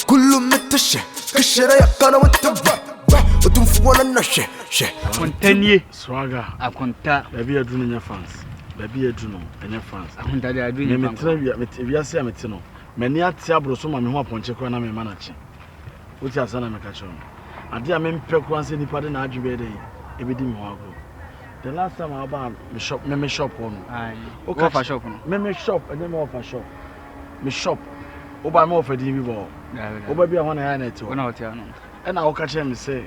كل متشة كشرة يقنا وتبع وتنفونا النشة شة Continue. Swaga. Akonta. Baby adunu nya fans. Baby adunu enya fans. Akonta de adunu nya fans. Me wiase amete no. Mani ate abro so ma me ho aponche kora na me ma na che. Wuti asana me ka che. Ade a me mpɛ kora se nipa de na adwebe de ebedi me ho ago. The last time I bought me shop on. Aye. Offer shop no. Me shop and then offer shop. Me shop. Oba me offer di bi bo. Oba bi a ho na ya na eto. Wona hotel no. E na wo ka che me say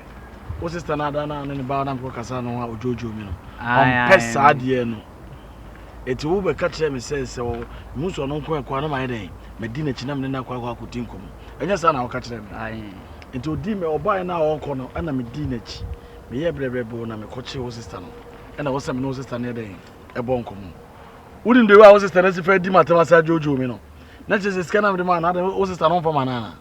o sister na da na ne ba na ko kasa no ha ojojo mi no. Aye. Pesa ade no. Eti wo be ka che me say o mu so no nko ekwa no ma den. Me di na chi na me na kwa akuti nkom. Enya sa na wo ka che me. Aye. Enti odi me oba na wo nko no na me di na chi. Me ye brebrebo na me ko che wo sister no. And I was saying, no sister, near day, a bonkum. Wouldn't do our sister as if I did my Tamasa Jojo, you know. Not just a scan of the man, other was a for manana.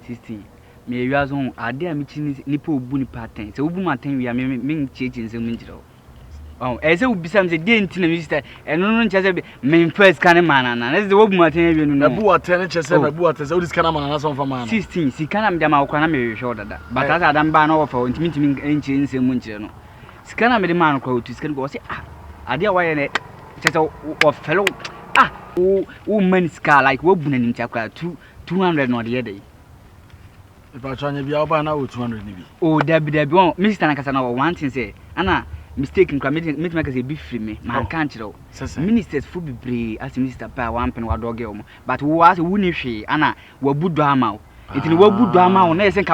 16. Me, you are on a dear meeting nipple bunny pattern. So, woman, we are making changes in Minjo. Oh, as it would be some dainty minister, and no just main first kind of man, and as the woman, a boa tennis, a boat as all this kind of man, as on for man. 16. See, can I be my economy shorter, but as I done ban over into meeting ancient Munchino. Scanner made a man go to scan go say, I dear why it just a fellow woman scar like woman in Chakra 200 not the day. If I try to be out by now, 200 maybe. Oh, Debbie, Mr. Nakasana, one thing say, Anna, mistaken, make a beef free me, man can't you? Ministers food be as Mr. Pa, one pen or dog, but who was a winning she, Anna, were good drama. It will good drama on like some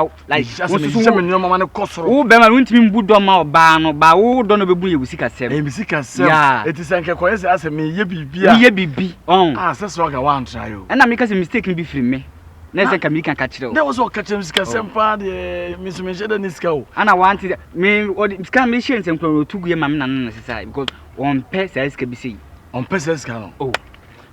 man of cost. Oh, Bema went to me good drama ban by all don't be with sick as seven. It is like a coincidence as me, ye be. Oh, that's what I want to try you. And I make us a mistake be free me. Next time we can catch it. There was all catching some part, Miss Michelle and Nisco. And I wanted me or scan missions and to get my man necessary because on pets as can be seen. On pets as can. Oh.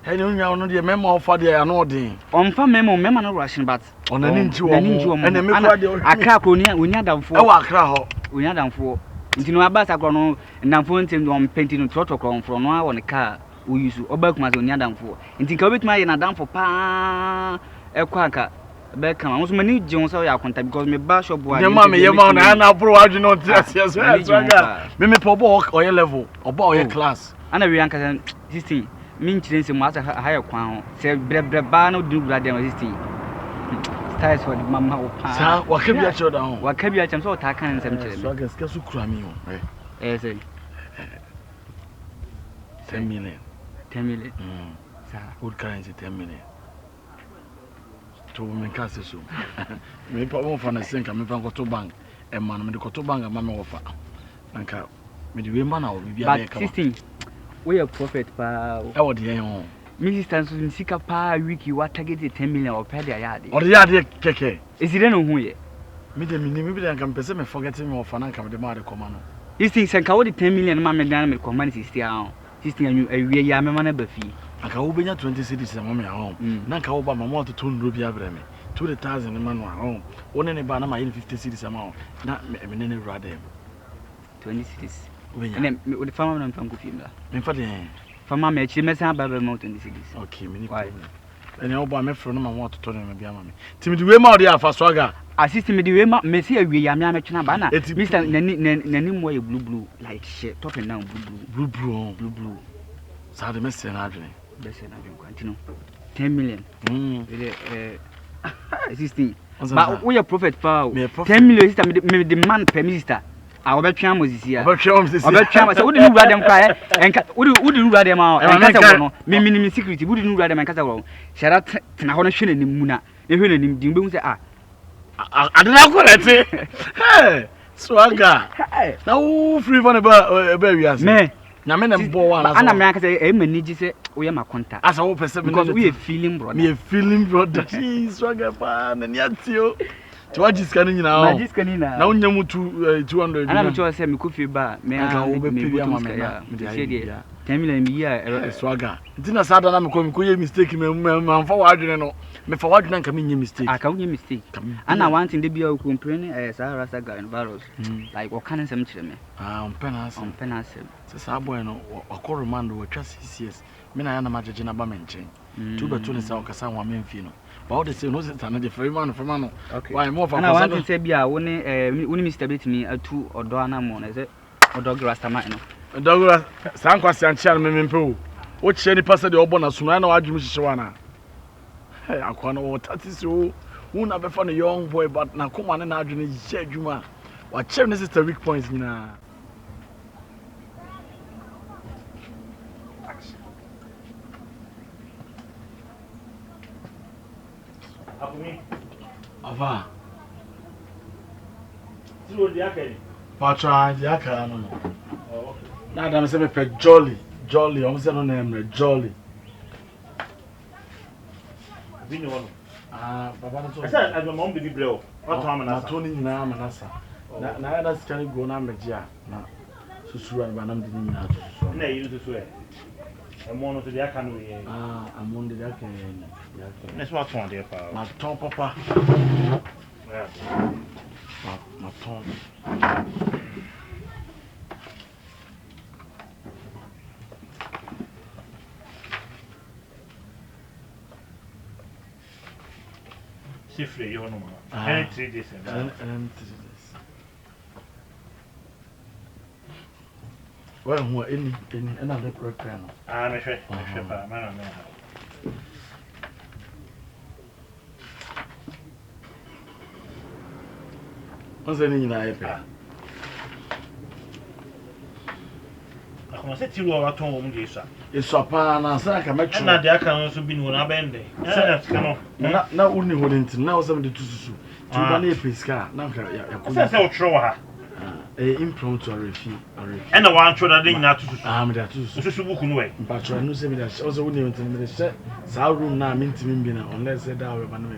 I don't know the memo for the annoying. On farm memo, no rushing, but on an inch and a crack we are down for our crowd. We are down for. You know about a chrono and I'm pointing on painting a protocol from now on a car we use to obey my own down for. And think of it, my and down for pa a quacker. Beckham, I was many Jones or your contact because my bash of your mammy, your mount, and I'll provide you not yes, Mimi Pobok or your level or boy your class. And a young cousin, 16. Mean children must have a higher crown. Say, Brebano do blood resisting. Styles for the mamma. What can you show down? What can you actually so attack and some children? So I can scarce cram you. Eh, 10 million. 10 million. Good currency 10 million. To women cast so. Me put from a sink and me from Coto Bank. And man, me the Coto Bank and mamma offer. And cap. Me the women now will be a 16. We are prophet pa. Oh dear. Mrs. Stanson Sika pa wiki what target 10 million or per yard. Or the yard keke. Is it no who ye? Maybe I can person forgetting more for Nanka the mother command. These things and cow 10 million mamma dynamic command is still. Sisting you a real yamman buffy. I can open 20 cities and mommy at home. Nanka Obama want to turn Rubia Breme. 2,000 man home. One any banana in 50 cities amount. Not any rather 20 cities. And then with the farmer from Kufimla. In fact, for my match, you mess up by the mountain in the cities. Okay, why? And I hope from my want to turn him again. Timmy, we are there for Swaga. Assist me, the way Messia, we are Mamma Banana. It's Mr. Nanimway blue, like shit, talking down blue. So the message and Adrian. Best and Adrian, continue. 10 million. Assisting. But we are prophet power. 10 million is the demand per minister. Our Belcham was here. Belcham, so wouldn't you rather them cry? And wouldn't rather them out? And Mimi security, wouldn't rather my castle. Shut up, Nahonation and Muna. They will in Dimbu say, I don't know what I say. Hey, Swagger. Now, free one about baby as me. Namen and Boa, and America say, a manage say, we are my contact. As I hope because we are feeling brother. We are feeling brother. Swagger fan and yet you. To what is coming now? Now, you to 200. I'm sure I said, me could feel bad. May I over pay 10 million a year, Swagger. It didn't sad that I'm going mistaking me forward, you know. Me forward and come in mistake. I can't mistake. And I want in the bio complaining as I was a guy in Barrows. Like what can I say to me? On penance. Says Abueno or Coromando or just 6 years. Men I am a judge in a bamenchain. 2 by 20 Casan, 1 Menfino. But the same no sense na the free man no. Okay. Why more for na want to say bia wo ne Mr. Betimi atu odo anamo na say odo grastama no. Dogura san kwasi anchia me mempe o. Wo chie ni pasa de obo na sunu na wadwum hihye wana. Hey akwa no what is so who na be for no young boy but na koma na adwene hihye adwuma. Wa check ne sister weak points nyina. Akumi. Ava. Zero di akani. Patra di akara no. Oh, okay. Na Adam say me pe jolly, o say no name jolly. Bi ni wono. Ah, baba no so. I said I don't know baby blow. What time na to ni nyina manasa. Na ya da sikani go na meji a na susuru an ba nam di nyina to susuru. Na yi to so e. E mo no to di aka no ye. Ah, amon di aka ni. Na so aton de pa. Ma ton papa. Yeah. Ma ton. Sifre yo no ma. And 3 days. And 3 days. Well, who any another program. Ah, me hwe pa, ma na me. What's the name na epe? Akoma se ti ro wa ton wo mu de isa. Iswapa na sa ka metro. Na de aka no so bi no na bende. Na tika no. Na uni holintin na osam de tususu. Tuba na epe ska na ka ya ko. Se o tro ha. Impromptu refi. E na wan tro da de nyina tususu. Ah, me da tususu. Tususu buku no e. Patro no se me da also uni holintin me da sa room na mintimi bi na unless say da we ba na bi.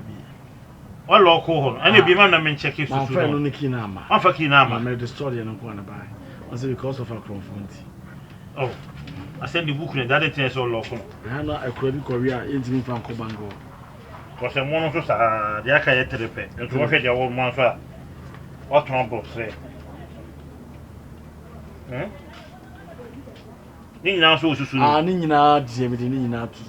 What local home? And you man na check it. My friend no niki na ma. Afa ki na ma. Me the story no ko na buy. Was because of a confront. Oh. I send the book that it is all local. I know I could be Korea intimi fan ko bango. Was a mono so sa the aka yet repair. And to work at your old man for what one say. Ni na so susu. Ah, ni nyina die me ni nyina tu.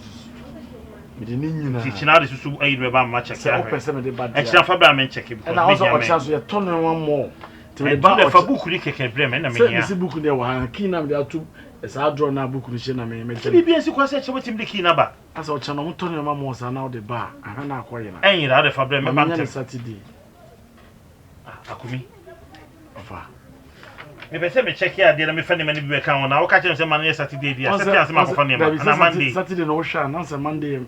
Me ni nyina. Ti china de susu ayi be ba ma check. Se o pese me de ba dia. E china fa ba me check because. And also o chance you turn one more. Ti me ba fa book ni keke bre me na me nya. Se book de wa kina me de atu. Esa draw na book ni she na me me. Ti bi bi si kwa se che wetim de kina ba. Asa o chana mo turn one more sa na o de ba. Aha na akoye na. Enyi ra de fa bre me ba ntem Saturday. Akumi. Ofa. Me be se me check here de na me fa ne mani bi be kan na wo ka che se man Saturday dia. Saturday se ma ko fa ne ma na Monday. Saturday no sha na se Monday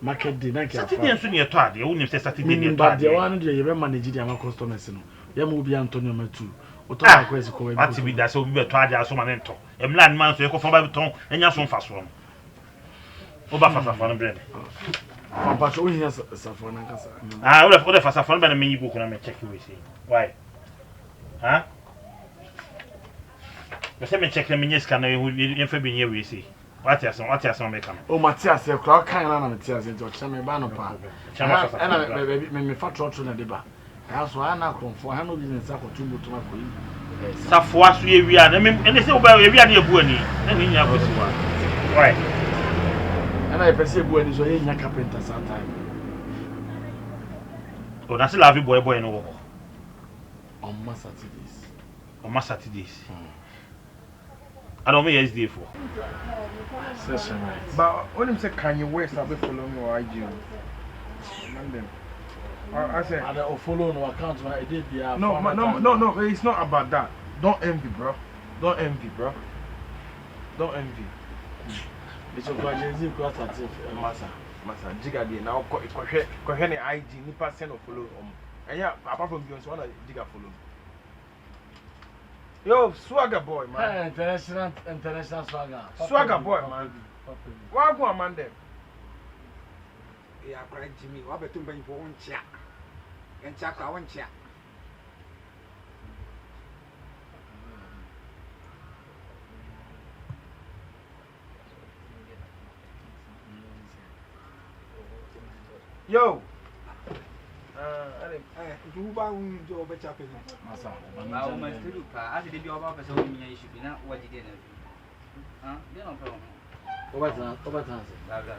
market day na kia. Saturday nso ne to ade wo ne se Saturday ne to But ade. the one dey ye be manage dia ma customers no. Ya mo bi Antonio Matu. O to ba kwesi ko we. Ati bi da se obi be to ade aso ma ne to. Emla man so e ko fa ba ton enya so mfa so no. O ba fa no bre. Papa so hiya safo na kasa. Ah, o de fa safo na me yi book na me check we say. Why? Huh? You say me check na me nyeska na e fa bi nye we say. What you say me come. O Matias e kra kan na Matias e to chame ba no pa. Chama fa. Na me fa trotro na de ba. Ya so ana konfo ha no business akotu butu ma ko yi. Safo aso ye wi a na me ene se o ba ye wi a na ebu ani. Na ni nya kwesi wa. Why? Ana e pese ebu ani so ye nya carpenter sometime. O na se lavi boy no wo. On Saturdays. On Saturdays. I don't mean SD for. Session right. But when him say Kanye West, I'll be following your IG. I said, I don't follow no account na e dey bia. No, it's not about that. Don't envy, bro. Don't envy. It's a graduate class at Masa, Jiga dey now ko hwe ne IG ni person follow and yeah, apart from Beyonce, one Jiga follow. Yo, swagger boy, man. International swagger. Swagger boy, man. Why go man them? Yeah, correct Jimmy. What better than for one chair? And check one chair. Yo. You buy one job at Chapel. Masa. Ba o ma still pa. As dey be oba person we nya issue bi na waji dey na. Ah, dey no problem. Over time. Bla bla.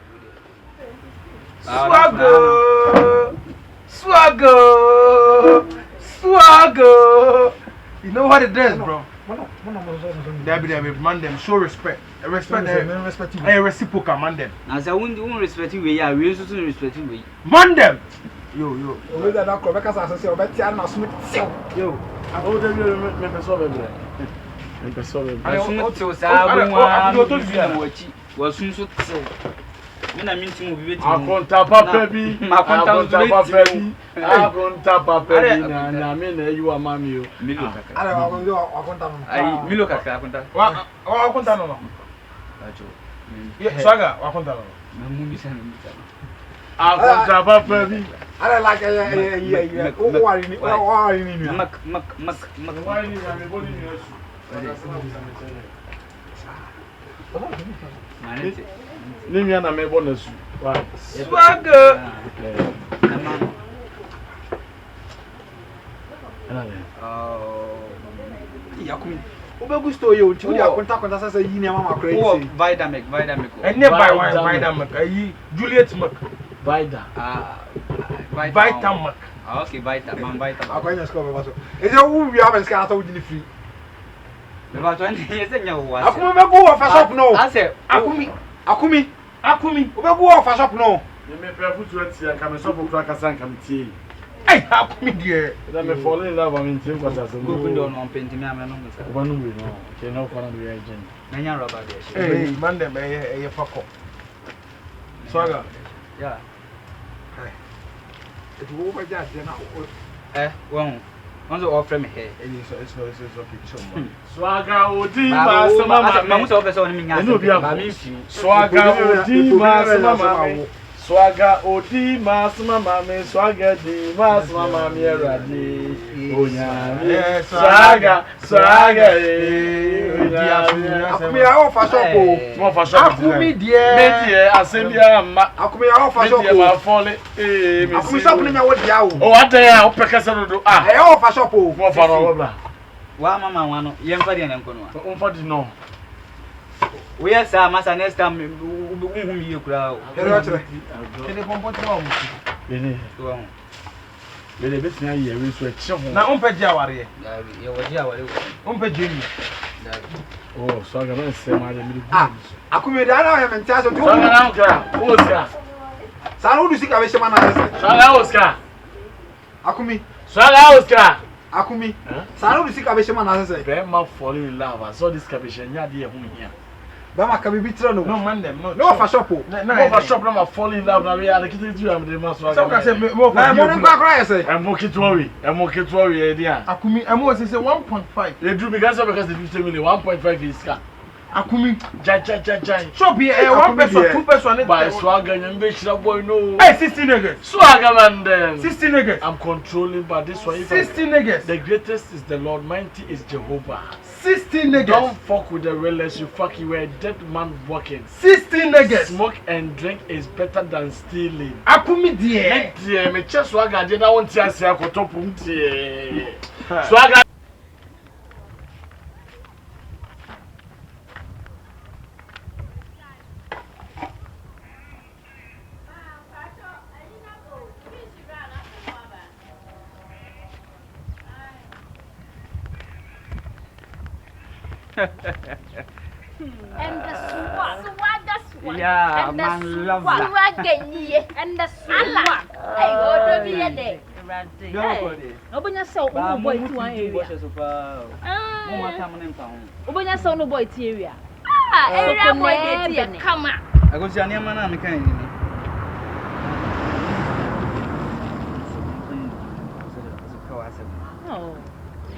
Swagger. You know what it is, bro? Debbie, man them, show respect. Respect them. Hey, reciprocal, man them. As I won't respect you, yeah, we also respect you. Man them. Yo. Over there, now, because I say, "But you are not smooth." Yo, I hold them. Me perso baby. I want to say, I want to watch. Was soon so. Me na minti mo bibe ti. Akonta papa bi. Akonta papa bi na me na you amami o. Milo kaka. Ara wa ngo akonta no. Ai Milo kaka akonta. Wa akonta no. Ajo. Swagger, wa akonta no. Na mu mi sana. Akonta papa bi. Ara like o wari ni Mak. Why ni na me body ni asu. Manete. Ni mi na me bo na su. Why? Swagger. yakumi obegu store yo ti odi akonta sasa yi ni mama kra yi Vidamic Enne by Vidamic ayi Juliet Mac Vida. Vitamac. Okay, Vita. akwanya score be baso eze wu wi aba ska ata odi ni free Me ba to ani yese nya wo ase. akumi be go ofa shop no Ase akumi obegu ofa shop no Me prefer to eat ya kame so for kasa nkam tie. Hey, akumi die. Na me fall in love am tin kwata so. go ndo no penti me ameno mo sa. Oba no we no. Ke no kwa na we agent. Nanya rubber there. Hey, man dem e fako. Swagger. Yeah. it wo ba ja de na Once offer me here. It's okay, chum. Swagger odi ma sama Ma mama. mo so offer so ni nya. Eno bia Swagger odi ma sama mama. Swagger odi ma sama mama. Swagger di ma sama mama erade. Onya. Swagger. akumi ya ofa shop o Mo fa shop. akumi die Metie asembia ma. akumi ya ofa shop Metie ma o fole. Me akumi shop ni nya wo dia o O adan ya opekasa dodo. Ah. e ofa shop o Mo fa no bla. Wa mama wano yemfa de nko no. O fa di no. We are sa masa next time unhum yi kura o. hele wa chere Ele pompo ti wa mu. Bene. So Bene betin ayi e we so e che ho. Na umpe ji aware. ye wodi awale wo. Umpe ji ni. Oh, Swagger na se ma de mi. akumi da na ya mentia so tu Swagger na ukra. O ska. sa na udu sika be shema na sese Swagger o ska. akumi Swagger o ska. akumi sa na udu sika be shema na sese Be ma fall in love. I saw this cabbage nya de e hu hia. ba ma ka bibi tira no No man dem, no. no ofa shop o Mo fa shop na ma fall in love na we are kitu tu am de ma Swagger. So ka say mo na mo ni kwa kwa yese Emo kitu we e dia. akumi emo say 1.5. E do because of 50 million 1.5 is ska. Akumi Jai. shop here 1 person 2 person By Swagger nyambe shira boy no. Hey 60 niggas. Swagger man then. 60 niggas. I'm controlling but this one 60 niggas. the greatest is the Lord, mighty is Jehovah. 60 niggas. Don't fuck with the realest, you fuck, you were a dead man walking. 60 niggas. Smoke and drink is better than stealing. Akumi die. Make dear, me chest Swagger, then I want to see a cotopum. Swagger. And the swag. Yeah, and man, the love swag. that. And the swag. Hey, what do you do? Obonya so no boy to one area. Obonya so no boy to area. Ah, area boy dey there. Come on. I go see anyama na me kan ni. Oh.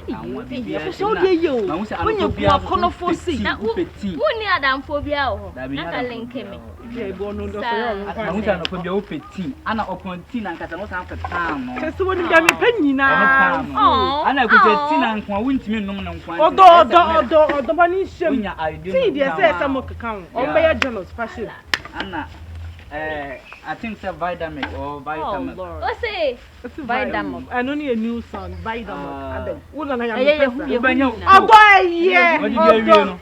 Yeah, so dey you. When you go kono for see. Who ni adamphobia o? Na ka link me. Yeah, bo no do so. Amusa no ko bia opeti ana oponti na nkasa no san fetan no. Kese woni bia me panyina. Oh. Ana ko ti na nkwa wontimi nom na nkwa. Odo bani shem. See there say mo kakan. On be jealous fashion. Ana I think it's a vitamin or vitamin. What's it? Vitamin. I don't need a new song. Vitamin. Ula na ya. Ubanya. Odo ye. What did you know?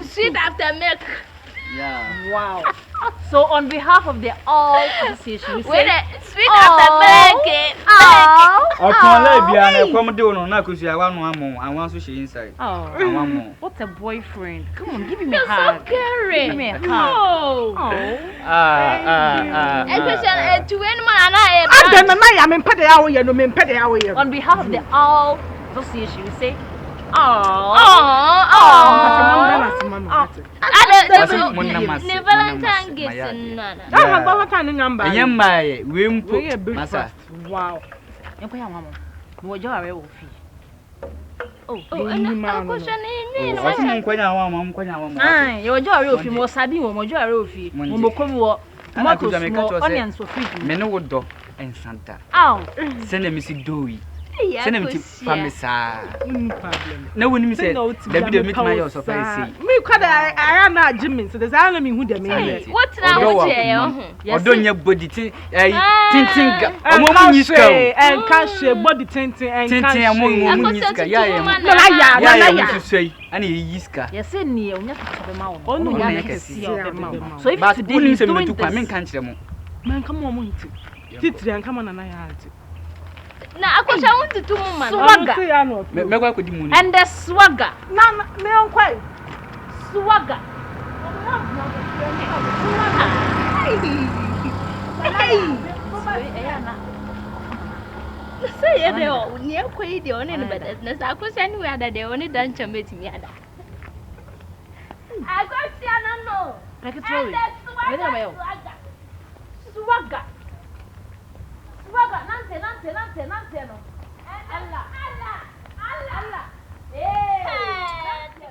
Sweet after milk. Yeah. Wow. So on behalf of the all association, we say sweet after blanket. Otonle bia na kwam de no na kosu awa no amo anwan so she inside. Oh, what a boyfriend. Come on, give me a hug. So caring. Give me a hug. Oh. Especially to anyone and On behalf of the all association, we say Valentine gifts. Masa. Wow. Send him to Famisa. No one said, David, meet my yours of I see. Me, I am not Jimmy, so there's only who the mean. What's now? Don't your body tinting and cash body tinting and tinting among Yiska. Yeah, say, and Yiska. Yes, near Yaka. So if but wouldn't say me to come in country. Man, come on, Titri and come on and I had it. Now, I want to do and the swagger. No, quite Swagger. Say, they all near quite the only business. I could send you that they only done to meet me. I got no. Like a toy. Swagger. Swagger, Nante. Allah.